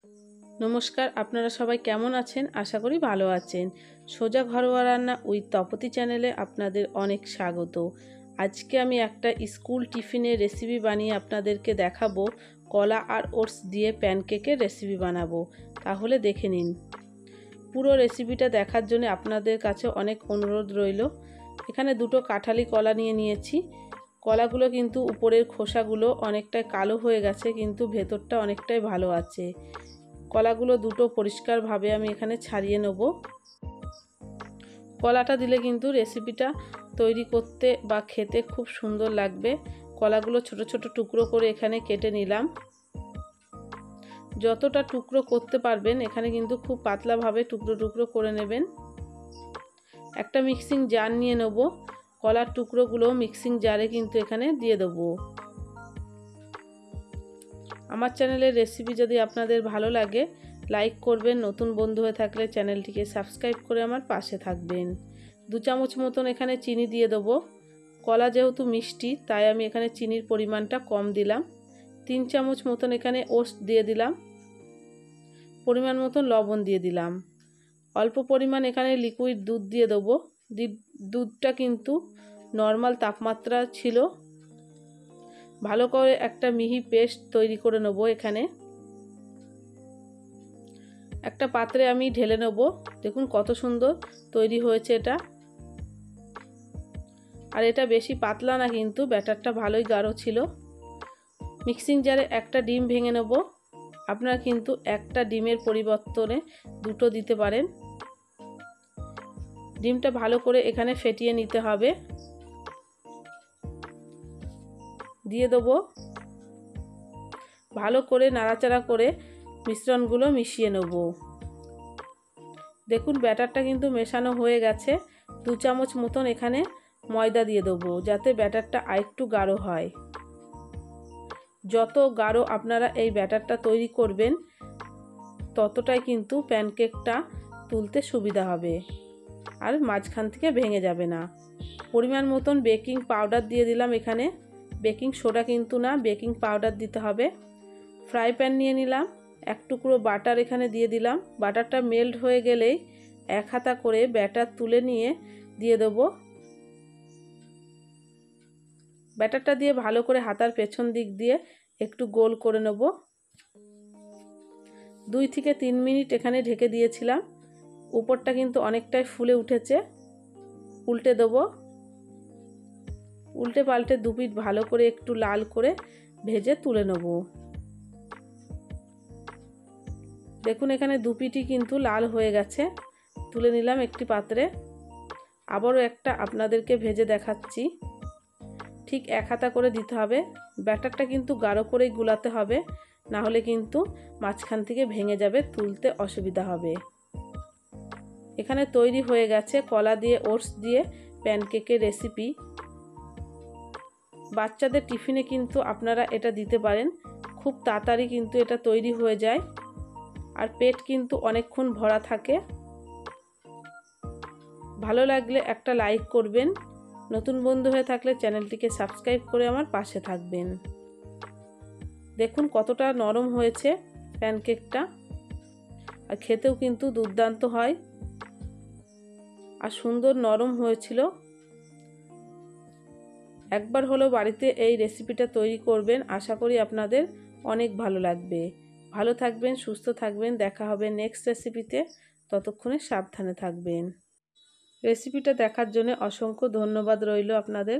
নমস্কার, আপনারা সবাই কেমন আছেন? আশা করি ভালো আছেন। সোজা ঘরোয়া রান্না উইথ তপতি চ্যানেলে আপনাদের অনেক স্বাগত। আজকে আমি একটা স্কুল টিফিনের রেসিপি বানিয়ে আপনাদেরকে দেখাবো। কলা আর ওটস দিয়ে প্যানকেকের রেসিপি বানাবো। তাহলে দেখে নিন। পুরো রেসিপিটা দেখার জন্য আপনাদের কাছে অনেক অনুরোধ রইল। এখানে দুটো কাঁঠালি কলা নিয়েছি। কলাগুলো কিন্তু উপরের খোসাগুলো অনেকটাই কালো হয়ে গেছে, কিন্তু ভেতরটা অনেকটাই ভালো আছে। কলাগুলো দুটো পরিষ্কারভাবে আমি এখানে ছাড়িয়ে নেব। কলাটা দিলে কিন্তু রেসিপিটা তৈরি করতে বা খেতে খুব সুন্দর লাগবে। কলাগুলো ছোট ছোট টুকরো করে এখানে কেটে নিলাম। যতটা টুকরো করতে পারবেন এখানে কিন্তু খুব পাতলাভাবে টুকরো টুকরো করে নেবেন। একটা মিক্সিং জার নিয়ে নেব। কলার টুকরোগুলো মিক্সিং জারে কিন্তু এখানে দিয়ে দেবো। আমার চ্যানেলের রেসিপি যদি আপনাদের ভালো লাগে লাইক করবেন, নতুন বন্ধু হয়ে থাকলে চ্যানেলটিকে সাবস্ক্রাইব করে আমার পাশে থাকবেন। 2 চামচ মতন এখানে চিনি দিয়ে দেবো। কলা যেহেতু মিষ্টি তাই আমি এখানে চিনির পরিমাণটা কম দিলাম। 3 চামচ মতন এখানে ওটস দিয়ে দিলাম। পরিমাণ মতন লবণ দিয়ে দিলাম। অল্প পরিমাণ এখানে লিকুইড দুধ দিয়ে দেবো। দুধটা কিন্তু নর্মাল তাপমাত্রা ছিল। ভালো করে একটা মিহি পেস্ট তৈরি করে নেব। এখানে একটা পাত্রে আমি ঢেলে নেব। দেখুন কত সুন্দর তৈরি হয়েছে এটা। আর এটা বেশি পাতলা না, কিন্তু ব্যাটারটা ভালোই গাঢ় ছিল। মিক্সিং জারে একটা ডিম ভেঙে নেব। আপনারা কিন্তু একটা ডিমের পরিবর্তনে দুটো দিতে পারেন। ডিমটা ভালো করে এখানে ফেটিয়ে নিতে হবে। দিয়ে দেবো। ভালো করে নাড়াচাড়া করে মিশ্রণগুলো মিশিয়ে নেব। দেখুন ব্যাটারটা কিন্তু মেশানো হয়ে গেছে। 2 চামচ মতন এখানে ময়দা দিয়ে দেবো, যাতে ব্যাটারটা আরেকটু গাঢ় হয়। যত গাঢ় আপনারা এই ব্যাটারটা তৈরি করবেন ততটাই কিন্তু প্যানকেকটা তুলতে সুবিধা হবে আর মাঝখান থেকে ভেঙে যাবে না। পরিমাণ মতন বেকিং পাউডার দিয়ে দিলাম এখানে। বেকিং সোডা কিন্তু না, বেকিং পাউডার দিতে হবে। ফ্রাই প্যান নিয়ে নিলাম। এক টুকরো বাটার এখানে দিয়ে দিলাম। বাটারটা মেল্ট হয়ে গেলেই এক হাতা করে ব্যাটার তুলে নিয়ে দিয়ে দেবো। ব্যাটারটা দিয়ে ভালো করে হাতার পেছন দিক দিয়ে একটু গোল করে নেব। 2 থেকে 3 মিনিট এখানে ঢেকে দিয়েছিলাম। উপরটা কিন্তু অনেকটাই ফুলে উঠেছে। উল্টে দেবো। উল্টে পাল্টে দুপিঠ ভালো করে একটু লাল করে ভেজে তুলে নেব। দেখুন এখানে দুপিঠই কিন্তু লাল হয়ে গেছে। তুলে নিলাম একটি পাত্রে। আবারও একটা আপনাদেরকে ভেজে দেখাচ্ছি। ঠিক এক হাতা করে দিতে হবে। ব্যাটারটা কিন্তু গাঢ় করেই গুলাতে হবে, না হলে কিন্তু মাঝখান থেকে ভেঙে যাবে, তুলতে অসুবিধা হবে। এখানে তৈরি হয়ে গেছে কলা দিয়ে ওটস দিয়ে প্যানকেকের রেসিপি। বাচ্চাদের টিফিনে কিন্তু আপনারা এটা দিতে পারেন। খুব তাড়াতাড়ি কিন্তু এটা তৈরি হয়ে যায় আর পেট কিন্তু অনেকক্ষণ ভরা থাকে। ভালো লাগলে একটা লাইক করবেন, নতুন বন্ধু হয়ে থাকলে চ্যানেলটিকে সাবস্ক্রাইব করে আমার পাশে থাকবেন। দেখুন কতটা নরম হয়েছে প্যানকেকটা, আর খেতেও কিন্তু দুর্দান্ত হয় আর সুন্দর নরম হয়েছিল। একবার হলো বাড়িতে এই রেসিপিটা তৈরি করবেন, আশা করি আপনাদের অনেক ভালো লাগবে। ভালো থাকবেন, সুস্থ থাকবেন। দেখা হবে নেক্সট রেসিপিতে। ততক্ষণে সাবধানে থাকবেন। রেসিপিটা দেখার জন্য অসংখ্য ধন্যবাদ রইল আপনাদের।